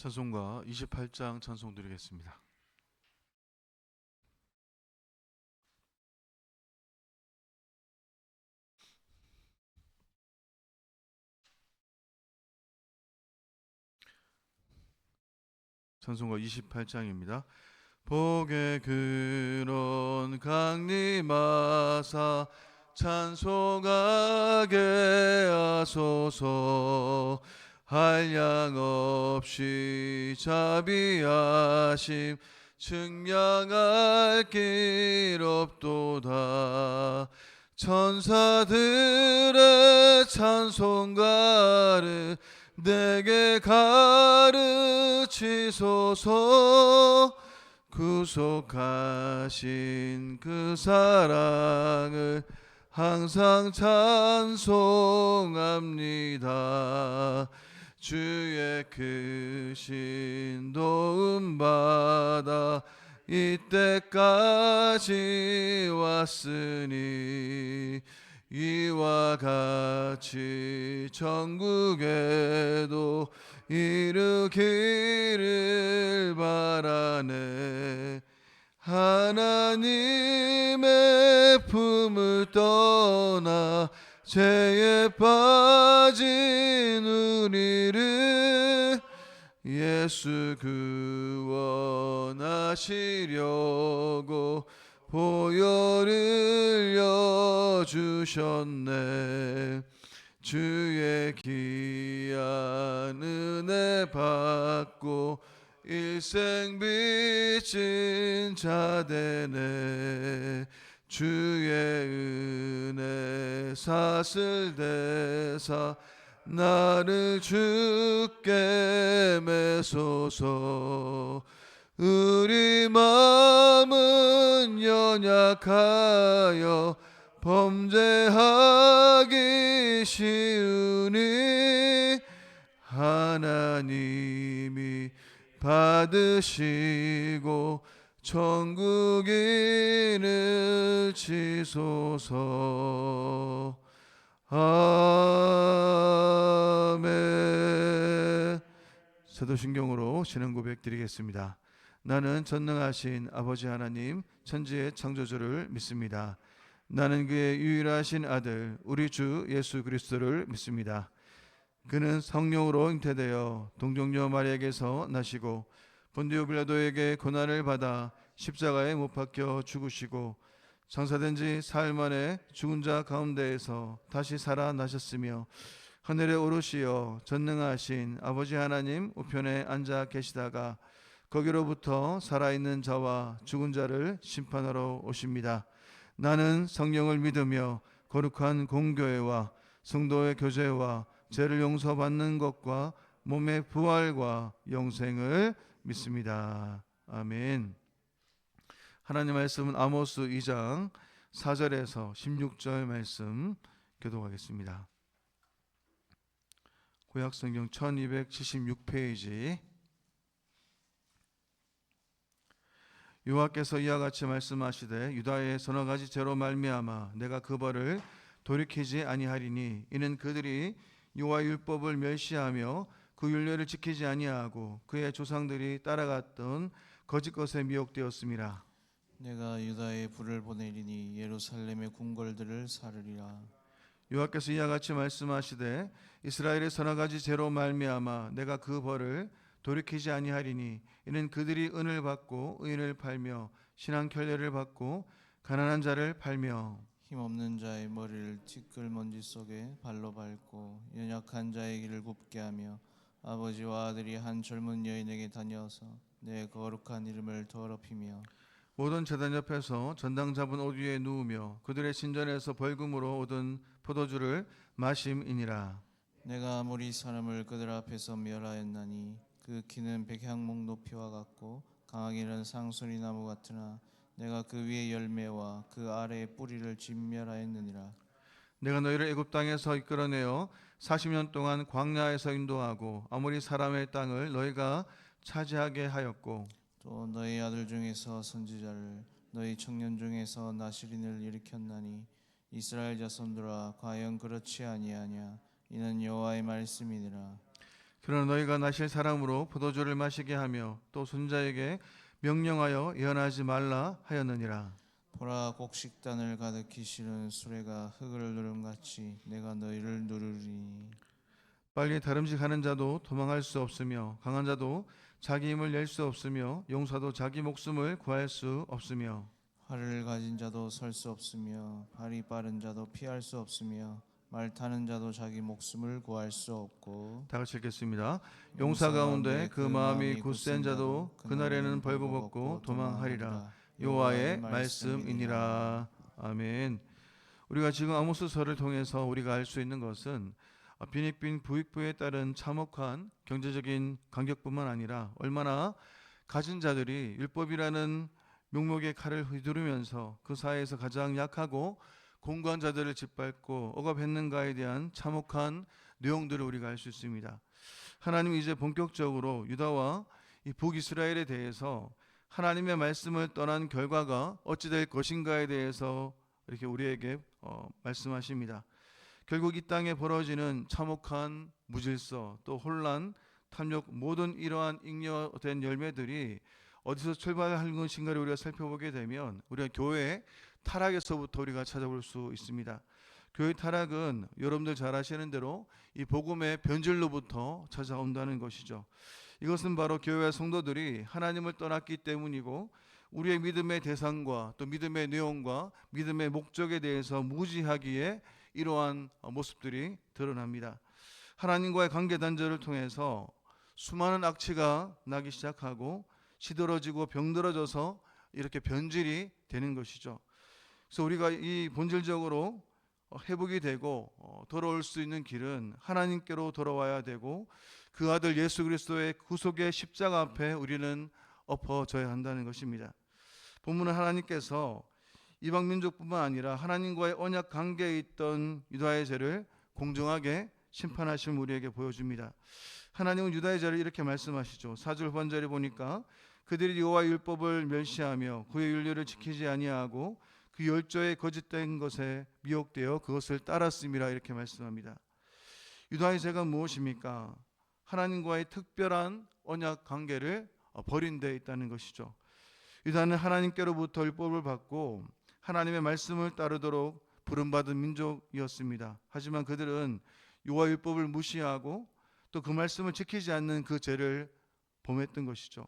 찬송가 28장 찬송 드리겠습니다. 찬송가 28장입니다. 복의 근원 강림하사 찬송하게 하소서. 한량 없이 자비하심 측량할 길 없도다. 천사들의 찬송가를 내게 가르치소서. 구속하신 그 사랑을 항상 찬송합니다. 주의 크신 도움 받아 이때까지 왔으니 이와 같이 천국에도 이르기를 바라네. 하나님의 품을 떠나 죄에 빠진 우리를 예수 구원하시려고 보혈을 여주셨네. 주의 귀한 은혜 받고 일생 빚진 자 되네. 주의 은혜 사슬 대사 나를 주께 매소서. 우리 마음은 연약하여 범죄하기 쉬우니 하나님이 받으시고 천국인을 치소서. 아멘. 사도신경으로 신앙 고백 드리겠습니다. 나는 전능하신 아버지 하나님 천지의 창조주를 믿습니다. 나는 그의 유일하신 아들 우리 주 예수 그리스도를 믿습니다. 그는 성령으로 잉태되어 동정녀 마리아에게서 나시고 본디오 빌라도에게 고난을 받아 십자가에 못 박혀 죽으시고 장사된 지 사흘 만에 죽은 자 가운데에서 다시 살아나셨으며 하늘에 오르시어 전능하신 아버지 하나님 우편에 앉아 계시다가 거기로부터 살아있는 자와 죽은 자를 심판하러 오십니다. 나는 성령을 믿으며 거룩한 공교회와 성도의 교제와 죄를 용서받는 것과 몸의 부활과 영생을 믿습니다. 아멘. 하나님 말씀은 아모스 2장 4절에서 16절 말씀 교독하겠습니다. 구약성경 1276페이지. 여호와께서 이와 같이 말씀하시되 유다의 서너 가지 죄로 말미암아 내가 그 벌을 돌이키지 아니하리니 이는 그들이 여호와의 율법을 멸시하며 그 율례를 지키지 아니하고 그의 조상들이 따라갔던 거짓 것에 미혹되었음이라. 내가 유다에 불을 보내리니 예루살렘의 궁궐들을 사르리라. 여호와께서 이와 같이 말씀하시되 이스라엘의 서너 가지 죄로 말미암아 내가 그 벌을 돌이키지 아니하리니 이는 그들이 은을 받고 의인을 팔며 신앙 결례를 받고 가난한 자를 팔며 힘없는 자의 머리를 티끌먼지 속에 발로 밟고 연약한 자의 길을 굽게 하며 아버지와 아들이 한 젊은 여인에게 다녀서 내 거룩한 이름을 더럽히며 모든 제단 옆에서 전당 잡은 옷 위에 누우며 그들의 신전에서 벌금으로 얻은 포도주를 마심이니라. 내가 아무리 사람을 그들 앞에서 멸하였나니 그 키는 백향목 높이와 같고 강하기는 상수리 나무 같으나 내가 그 위에 열매와 그 아래에 뿌리를 진멸하였느니라. 내가 너희를 애굽 땅에서 이끌어내어 40년 동안 광야에서 인도하고 아모리 사람의 땅을 너희가 차지하게 하였고 또 너희 아들 중에서 선지자를 너희 청년 중에서 나시린을 일으켰나니 이스라엘 자손들아 과연 그렇지 아니하냐. 이는 여호와의 말씀이니라. 그러나 너희가 나실 사람으로 포도주를 마시게 하며 또 손자에게 명령하여 예언하지 말라 하였느니라. 보라, 곡식단을 가득히 실은 수레가 흙을 누름같이 내가 너희를 누르리니. 빨리 다름질하는 자도 도망할 수 없으며 강한 자도 자기 힘을 낼 수 없으며 용사도 자기 목숨을 구할 수 없으며 활을 가진 자도 설 수 없으며 발이 빠른 자도 피할 수 없으며 말 타는 자도 자기 목숨을 구할 수 없고. 다 같이 읽겠습니다. 용사 가운데 그 마음이 굳센 자도 그날에는 벌거벗고 도망하리라. 여호와의 말씀이니라. 아멘. 우리가 지금 아모스서를 통해서 우리가 알 수 있는 것은 빈익빈 부익부에 따른 참혹한 경제적인 간격뿐만 아니라 얼마나 가진 자들이 율법이라는 묘목의 칼을 휘두르면서 그 사회에서 가장 약하고 공고한 자들을 짓밟고 억압했는가에 대한 참혹한 내용들을 우리가 알 수 있습니다. 하나님이 이제 본격적으로 유다와 이 북이스라엘에 대해서 하나님의 말씀을 떠난 결과가 어찌 될 것인가에 대해서 이렇게 우리에게 말씀하십니다. 결국 이 땅에 벌어지는 참혹한 무질서, 또 혼란, 탐욕, 모든 이러한 잉여된 열매들이 어디서 출발하는 것인가를 우리가 살펴보게 되면 우리가 교회 타락에서부터 우리가 찾아볼 수 있습니다. 교회 타락은 여러분들 잘 아시는 대로 이 복음의 변질로부터 찾아온다는 것이죠. 이것은 바로 교회와 성도들이 하나님을 떠났기 때문이고 우리의 믿음의 대상과 또 믿음의 내용과 믿음의 목적에 대해서 무지하기에 이러한 모습들이 드러납니다. 하나님과의 관계 단절을 통해서 수많은 악취가 나기 시작하고 시들어지고 병들어져서 이렇게 변질이 되는 것이죠. 그래서 우리가 이 본질적으로 회복이 되고 돌아올 수 있는 길은 하나님께로 돌아와야 되고 그 아들 예수 그리스도의 구속의 십자가 앞에 우리는 엎어져야 한다는 것입니다. 본문은 하나님께서 이방 민족뿐만 아니라 하나님과의 언약 관계에 있던 유다의 죄를 공정하게 심판하심을 우리에게 보여줍니다. 하나님은 유다의 죄를 이렇게 말씀하시죠. 4절 후반절에 보니까 그들이 여호와의 율법을 멸시하며 그의 윤례를 지키지 아니하고 그 열조의 거짓된 것에 미혹되어 그것을 따랐음이라 이렇게 말씀합니다. 유다의 죄가 무엇입니까? 하나님과의 특별한 언약 관계를 버린 데 있다는 것이죠. 유다는 하나님께로부터 율법을 받고 하나님의 말씀을 따르도록 부름받은 민족이었습니다. 하지만 그들은 여호와 율법을 무시하고 또 그 말씀을 지키지 않는 그 죄를 범했던 것이죠.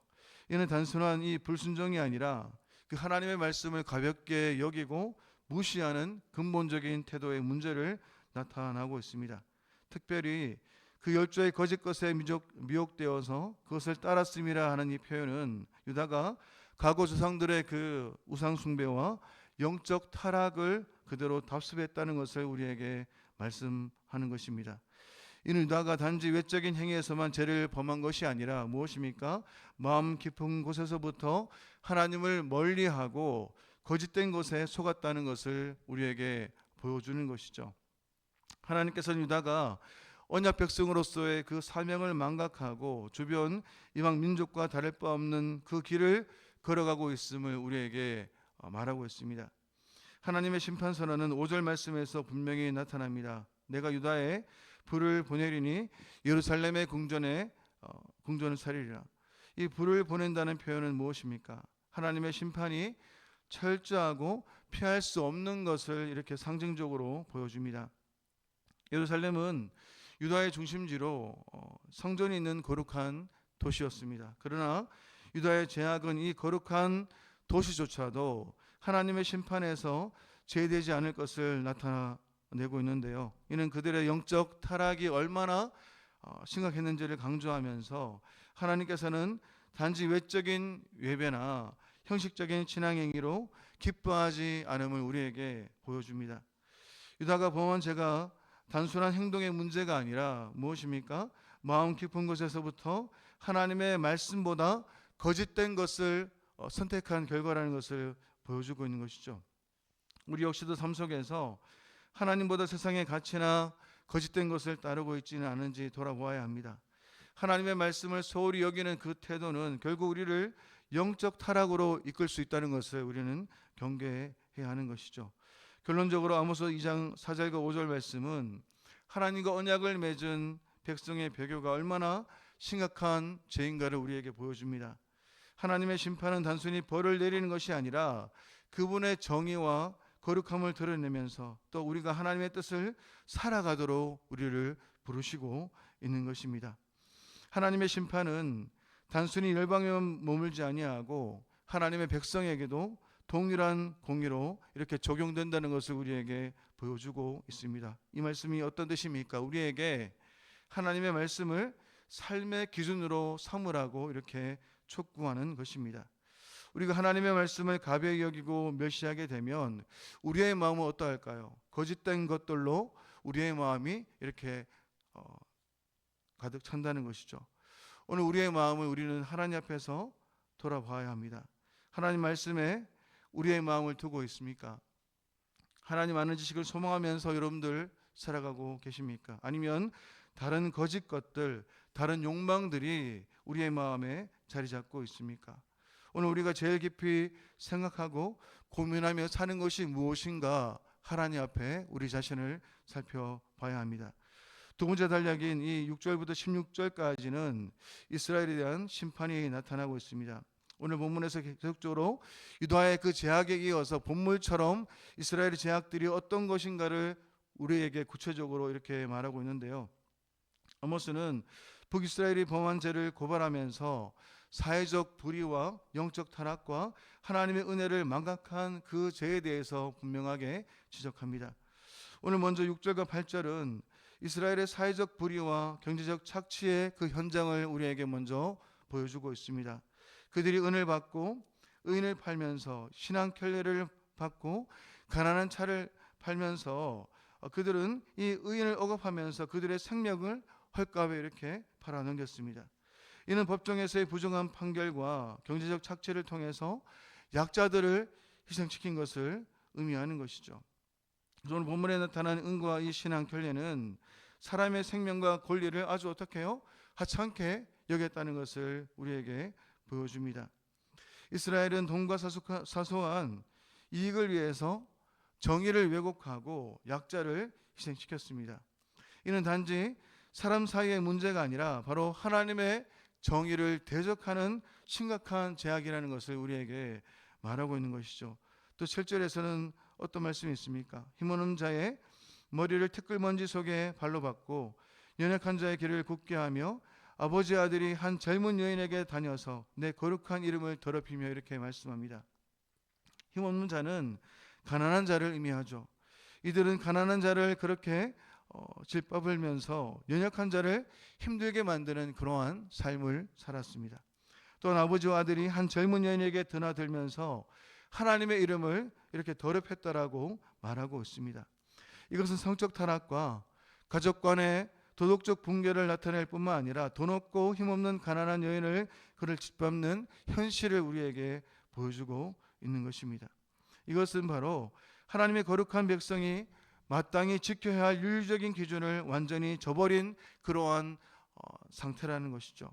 이는 단순한 이 불순종이 아니라 그 하나님의 말씀을 가볍게 여기고 무시하는 근본적인 태도의 문제를 나타나고 있습니다. 특별히 그 열조의 거짓 것에 미혹되어서 그것을 따랐음이라 하는 이 표현은 유다가 과거 조상들의 그 우상 숭배와 영적 타락을 그대로 답습했다는 것을 우리에게 말씀하는 것입니다. 이는 유다가 단지 외적인 행위에서만 죄를 범한 것이 아니라 무엇입니까? 마음 깊은 곳에서부터 하나님을 멀리하고 거짓된 것에 속았다는 것을 우리에게 보여주는 것이죠. 하나님께서는 유다가 언약 백성으로서의 그 사명을 망각하고 주변 이방 민족과 다를 바 없는 그 길을 걸어가고 있음을 우리에게 말하고 있습니다. 하나님의 심판 선언은 5절 말씀에서 분명히 나타납니다. 내가 유다에 불을 보내리니 예루살렘의 궁전을 살리리라. 이 불을 보낸다는 표현은 무엇입니까? 하나님의 심판이 철저하고 피할 수 없는 것을 이렇게 상징적으로 보여줍니다. 예루살렘은 유다의 중심지로 성전이 있는 거룩한 도시였습니다. 그러나 유다의 죄악은 이 거룩한 도시조차도 하나님의 심판에서 제외되지 않을 것을 나타내고 있는데요. 이는 그들의 영적 타락이 얼마나 심각했는지를 강조하면서 하나님께서는 단지 외적인 예배나 형식적인 신앙행위로 기뻐하지 않음을 우리에게 보여줍니다. 유다가 범한 죄가 단순한 행동의 문제가 아니라 무엇입니까? 마음 깊은 곳에서부터 하나님의 말씀보다 거짓된 것을 선택한 결과라는 것을 보여주고 있는 것이죠. 우리 역시도 삶 속에서 하나님보다 세상의 가치나 거짓된 것을 따르고 있지는 않은지 돌아보아야 합니다. 하나님의 말씀을 소홀히 여기는 그 태도는 결국 우리를 영적 타락으로 이끌 수 있다는 것을 우리는 경계해야 하는 것이죠. 결론적으로 아모스 2장 4절과 5절 말씀은 하나님과 언약을 맺은 백성의 배교가 얼마나 심각한 죄인가를 우리에게 보여줍니다. 하나님의 심판은 단순히 벌을 내리는 것이 아니라 그분의 정의와 거룩함을 드러내면서 또 우리가 하나님의 뜻을 살아가도록 우리를 부르시고 있는 것입니다. 하나님의 심판은 단순히 열방에만 머물지 아니하고 하나님의 백성에게도 동일한 공의로 이렇게 적용된다는 것을 우리에게 보여주고 있습니다. 이 말씀이 어떤 뜻입니까? 우리에게 하나님의 말씀을 삶의 기준으로 삼으라고 이렇게 촉구하는 것입니다. 우리가 하나님의 말씀을 가벼이 여기고 멸시하게 되면 우리의 마음은 어떠할까요? 거짓된 것들로 우리의 마음이 이렇게 가득 찬다는 것이죠. 오늘 우리의 마음을 우리는 하나님 앞에서 돌아봐야 합니다. 하나님 말씀에 우리의 마음을 두고 있습니까? 하나님 아는 지식을 소망하면서 여러분들 살아가고 계십니까? 아니면 다른 거짓 것들, 다른 욕망들이 우리의 마음에 자리 잡고 있습니까? 오늘 우리가 제일 깊이 생각하고 고민하며 사는 것이 무엇인가 하나님 앞에 우리 자신을 살펴봐야 합니다. 두 번째 단락인 이 6절부터 16절까지는 이스라엘에 대한 심판이 나타나고 있습니다. 오늘 본문에서 계속적으로 유다의 그 제약에 이어서 본물처럼 이스라엘의 제약들이 어떤 것인가를 우리에게 구체적으로 이렇게 말하고 있는데요. 아모스는 북이스라엘이 범한 죄를 고발하면서 사회적 불의와 영적 타락과 하나님의 은혜를 망각한 그 죄에 대해서 분명하게 지적합니다. 오늘 먼저 6절과 8절은 이스라엘의 사회적 불의와 경제적 착취의 그 현장을 우리에게 먼저 보여주고 있습니다. 그들이 은을 받고 의인을 팔면서 신앙 켤레를 받고 가난한 차를 팔면서 그들은 이 의인을 억압하면서 그들의 생명을 헐값에 이렇게 팔아넘겼습니다. 이는 법정에서의 부정한 판결과 경제적 착취를 통해서 약자들을 희생시킨 것을 의미하는 것이죠. 오늘 본문에 나타난 은과 이 신앙 켤레는 사람의 생명과 권리를 아주 어떻게 해요? 하찮게 여겼다는 것을 우리에게 보여줍니다. 이스라엘은 돈과 사소한 이익을 위해서 정의를 왜곡하고 약자를 희생시켰습니다. 이는 단지 사람 사이의 문제가 아니라 바로 하나님의 정의를 대적하는 심각한 죄악이라는 것을 우리에게 말하고 있는 것이죠. 또 7절에서는 어떤 말씀이 있습니까? 힘없는 자의 머리를 티끌먼지 속에 발로 받고 연약한 자의 길을 굳게 하며 아버지 아들이 한 젊은 여인에게 다녀서 내 거룩한 이름을 더럽히며 이렇게 말씀합니다. 힘없는 자는 가난한 자를 의미하죠. 이들은 가난한 자를 그렇게 짓밟으면서 연약한 자를 힘들게 만드는 그러한 삶을 살았습니다. 또한 아버지와 아들이 한 젊은 여인에게 드나들면서 하나님의 이름을 이렇게 더럽혔다라고 말하고 있습니다. 이것은 성적 타락과 가족 간의 도덕적 붕괴를 나타낼 뿐만 아니라 돈 없고 힘없는 가난한 여인을 그를 짓밟는 현실을 우리에게 보여주고 있는 것입니다. 이것은 바로 하나님의 거룩한 백성이 마땅히 지켜야 할 윤리적인 기준을 완전히 저버린 그러한 상태라는 것이죠.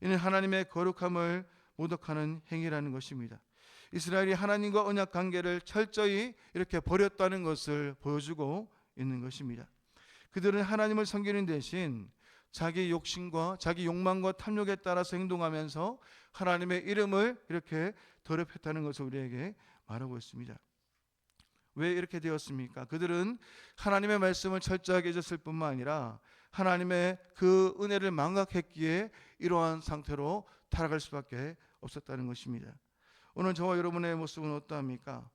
이는 하나님의 거룩함을 모독하는 행위라는 것입니다. 이스라엘이 하나님과 언약 관계를 철저히 이렇게 버렸다는 것을 보여주고 있는 것입니다. 그들은 하나님을 섬기는 대신 자기 욕심과 자기 욕망과 탐욕에 따라서 행동하면서 하나님의 이름을 이렇게 더럽혔다는 것을 우리에게 말하고 있습니다. 왜 이렇게 되었습니까? 그들은 하나님의 말씀을 철저하게 잊었을 뿐만 아니라 하나님의 그 은혜를 망각했기에 이러한 상태로 타락할 수밖에 없었다는 것입니다. 오늘 저와 여러분의 모습은 어떠합니까?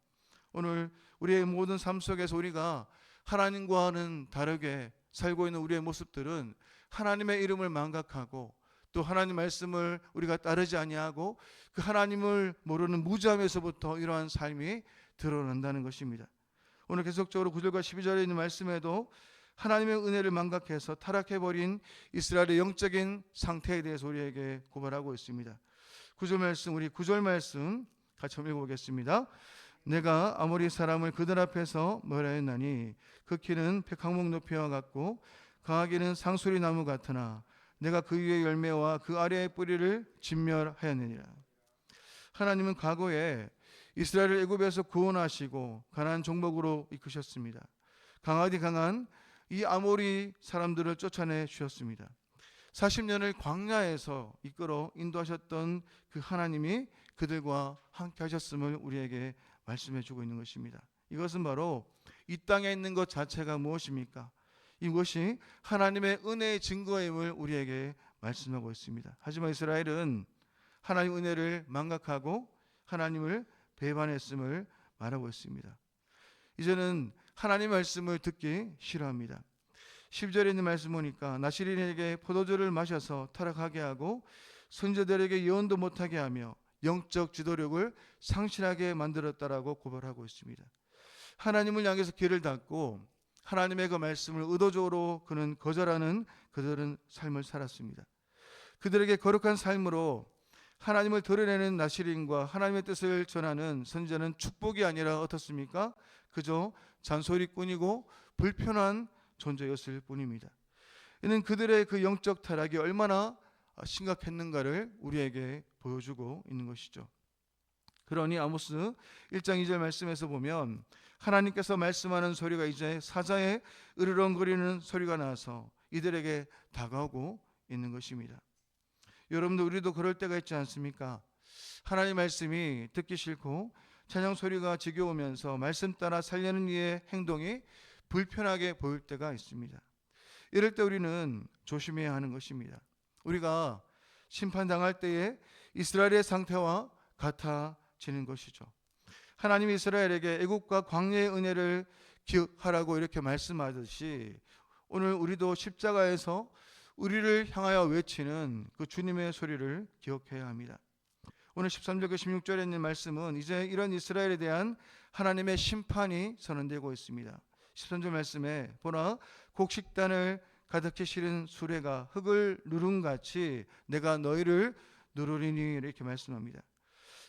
오늘 우리의 모든 삶 속에서 우리가 하나님과는 다르게 살고 있는 우리의 모습들은 하나님의 이름을 망각하고 또 하나님 말씀을 우리가 따르지 아니하고 그 하나님을 모르는 무지함에서부터 이러한 삶이 드러난다는 것입니다. 오늘 계속적으로 9절과 12절에 있는 말씀에도 하나님의 은혜를 망각해서 타락해버린 이스라엘의 영적인 상태에 대해서 우리에게 고발하고 있습니다. 9절 말씀, 우리 9절 말씀 같이 한번 읽어보겠습니다. 내가 아모리 사람을 그들 앞에서 멸하였나니 그 키는 백항목 높이와 같고 강하기는 상수리 나무 같으나 내가 그 위의 열매와 그 아래의 뿌리를 진멸하였느니라. 하나님은 과거에 이스라엘을 애굽에서 구원하시고 가나안 종복으로 이끄셨습니다. 강하디 강한 이 아모리 사람들을 쫓아내 주셨습니다. 40년을 광야에서 이끌어 인도하셨던 그 하나님이 그들과 함께 하셨음을 우리에게 말씀해 주고 있는 것입니다. 이것은 바로 이 땅에 있는 것 자체가 무엇입니까? 이것이 하나님의 은혜의 증거임을 우리에게 말씀하고 있습니다. 하지만 이스라엘은 하나님의 은혜를 망각하고 하나님을 배반했음을 말하고 있습니다. 이제는 하나님의 말씀을 듣기 싫어합니다. 10절에 있는 말씀 보니까 나시린에게 포도주를 마셔서 타락하게 하고 선지자들에게 예언도 못하게 하며 영적 지도력을 상실하게 만들었다라고 고발하고 있습니다. 하나님을 향해서 귀를 닫고 하나님의 그 말씀을 의도적으로 그는 거절하는 그들은 삶을 살았습니다. 그들에게 거룩한 삶으로 하나님을 드러내는 나시린과 하나님의 뜻을 전하는 선지자는 축복이 아니라 어떻습니까? 그저 잔소리꾼이고 불편한 존재였을 뿐입니다. 이는 그들의 그 영적 타락이 얼마나 심각했는가를 우리에게 보여주고 있는 것이죠. 그러니 아모스 1장 2절 말씀에서 보면 하나님께서 말씀하는 소리가 이제 사자의 으르렁거리는 소리가 나서 이들에게 다가오고 있는 것입니다. 여러분들 우리도 그럴 때가 있지 않습니까? 하나님 말씀이 듣기 싫고 찬양 소리가 지겨우면서 말씀 따라 살려는 이의 행동이 불편하게 보일 때가 있습니다. 이럴 때 우리는 조심해야 하는 것입니다. 우리가 심판당할 때에 이스라엘의 상태와 같아지는 것이죠. 하나님이 이스라엘에게 애국과 광야의 은혜를 기억하라고 이렇게 말씀하듯이 오늘 우리도 십자가에서 우리를 향하여 외치는 그 주님의 소리를 기억해야 합니다. 오늘 13절과 16절에 있는 말씀은 이제 이런 이스라엘에 대한 하나님의 심판이 선언되고 있습니다. 13절 말씀에 보라 곡식단을 가득히 실은 수레가 흙을 누름같이 내가 너희를 누르리니 이렇게 말씀합니다.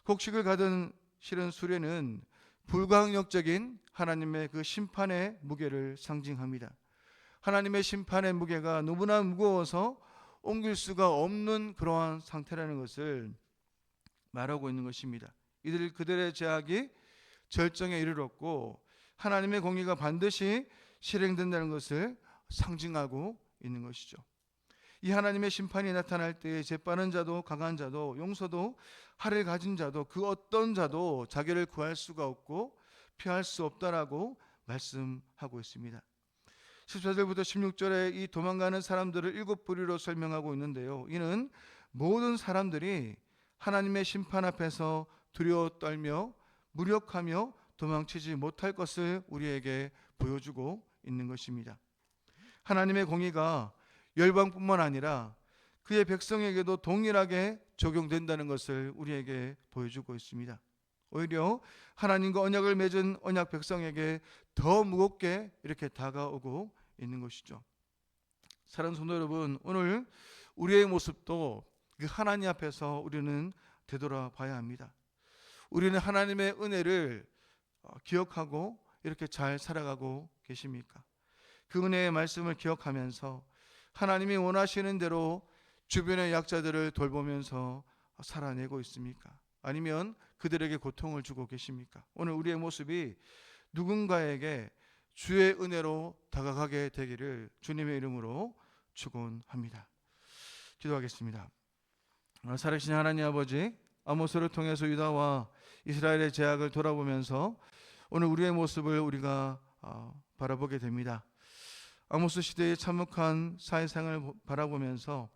곡식을 가득 실은 수레는 불강력적인 하나님의 그 심판의 무게를 상징합니다. 하나님의 심판의 무게가 너무나 무거워서 옮길 수가 없는 그러한 상태라는 것을 말하고 있는 것입니다. 그들의 죄악이 절정에 이르렀고 하나님의 공의가 반드시 실행된다는 것을 상징하고 있는 것이죠. 이 하나님의 심판이 나타날 때에 재빠른 자도 강한 자도 용서도 할을 가진 자도 그 어떤 자도 자기를 구할 수가 없고 피할 수 없다라고 말씀하고 있습니다. 14절부터 16절에 이 도망가는 사람들을 7부류로 설명하고 있는데요. 이는 모든 사람들이 하나님의 심판 앞에서 두려워 떨며 무력하며 도망치지 못할 것을 우리에게 보여주고 있는 것입니다. 하나님의 공의가 열방뿐만 아니라 그의 백성에게도 동일하게 적용된다는 것을 우리에게 보여주고 있습니다. 오히려 하나님과 언약을 맺은 언약 백성에게 더 무겁게 이렇게 다가오고 있는 것이죠. 사랑하는 성도 여러분, 오늘 우리의 모습도 그 하나님 앞에서 우리는 되돌아봐야 합니다. 우리는 하나님의 은혜를 기억하고 이렇게 잘 살아가고 계십니까? 그 은혜의 말씀을 기억하면서 하나님이 원하시는 대로 주변의 약자들을 돌보면서 살아내고 있습니까? 아니면 그들에게 고통을 주고 계십니까? 오늘 우리의 모습이 누군가에게 주의 은혜로 다가가게 되기를 주님의 이름으로 축원합니다. 기도하겠습니다. 살아계신 하나님 아버지, 아모스를 통해서 유다와 이스라엘의 죄악을 돌아보면서 오늘 우리의 모습을 우리가 바라보게 됩니다. 아모스 시대의 참혹한 사회생활을 바라보면서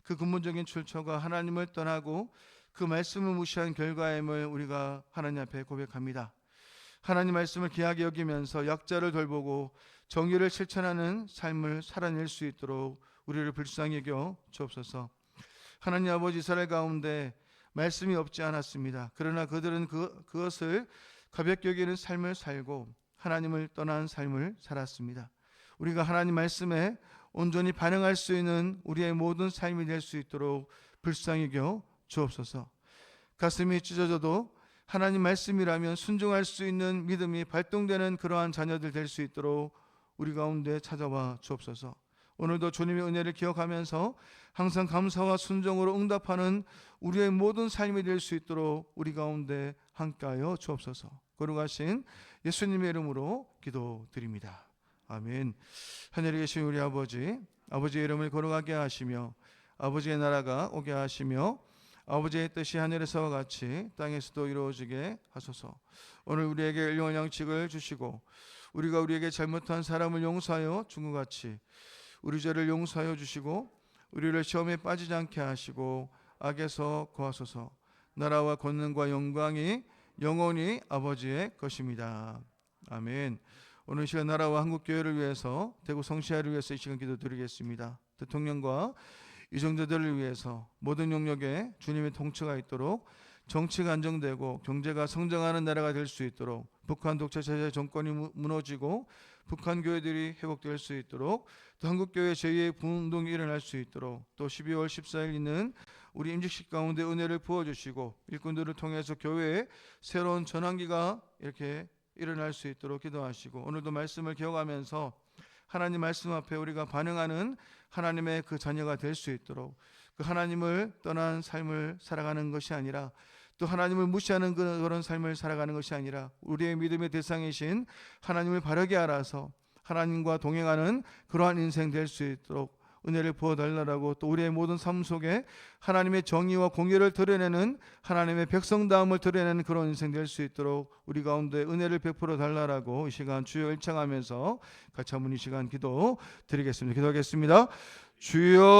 그 근본적인 출처가 하나님을 떠나고 그 말씀을 무시한 결과임을 우리가 하나님 앞에 고백합니다. 하나님 말씀을 귀하게 여기면서 약자를 돌보고 정의를 실천하는 삶을 살아낼 수 있도록 우리를 불쌍히 여겨 주옵소서. 하나님 아버지, 이스라엘 가운데 말씀이 없지 않았습니다. 그러나 그들은 그것을 가볍게 여기는 삶을 살고 하나님을 떠난 삶을 살았습니다. 우리가 하나님 말씀에 온전히 반응할 수 있는 우리의 모든 삶이 될 수 있도록 불쌍히 여겨 주옵소서. 가슴이 찢어져도 하나님 말씀이라면 순종할 수 있는 믿음이 발동되는 그러한 자녀들 될 수 있도록 우리 가운데 찾아와 주옵소서. 오늘도 주님의 은혜를 기억하면서 항상 감사와 순종으로 응답하는 우리의 모든 삶이 될 수 있도록 우리 가운데 함께하여 주옵소서. 거룩하신 예수님의 이름으로 기도드립니다. 아멘. 하늘에 계신 우리 아버지, 아버지의 이름을 거룩하게 하시며 아버지의 나라가 오게 하시며 아버지의 뜻이 하늘에서와 같이 땅에서도 이루어지게 하소서. 오늘 우리에게 일용할 양식을 주시고 우리가 우리에게 잘못한 사람을 용서하여 준 것 같이 우리 죄를 용서하여 주시고 우리를 시험에 빠지지 않게 하시고 악에서 구하소서. 나라와 권능과 영광이 영원히 아버지의 것입니다. 아멘. 오늘 이 시간 나라와 한국교회를 위해서 대구 성시아를 위해서 이 시간 기도드리겠습니다. 대통령과 이정재들을 위해서 모든 영역에 주님의 통치가 있도록 정치가 안정되고 경제가 성장하는 나라가 될 수 있도록 북한 독재체제 정권이 무너지고 북한 교회들이 회복될 수 있도록 또 한국교회 제2의 부흥운동이 일어날 수 있도록 또 12월 14일 있는 우리 임직식 가운데 은혜를 부어주시고 일꾼들을 통해서 교회에 새로운 전환기가 이렇게 일어날 수 있도록 기도하시고 오늘도 말씀을 기억하면서 하나님 말씀 앞에 우리가 반응하는 하나님의 그 자녀가 될 수 있도록 그 하나님을 떠난 삶을 살아가는 것이 아니라 또 하나님을 무시하는 그런 삶을 살아가는 것이 아니라 우리의 믿음의 대상이신 하나님을 바르게 알아서 하나님과 동행하는 그러한 인생 될 수 있도록 은혜를 부어달라고 또 우리의 모든 삶 속에 하나님의 정의와 공의를 드러내는 하나님의 백성다움을 드러내는 그런 인생 될 수 있도록 우리 가운데 은혜를 베풀어 달라고 이 시간 주여 일창하면서 같이 한번 이 시간 기도 드리겠습니다. 기도하겠습니다. 주여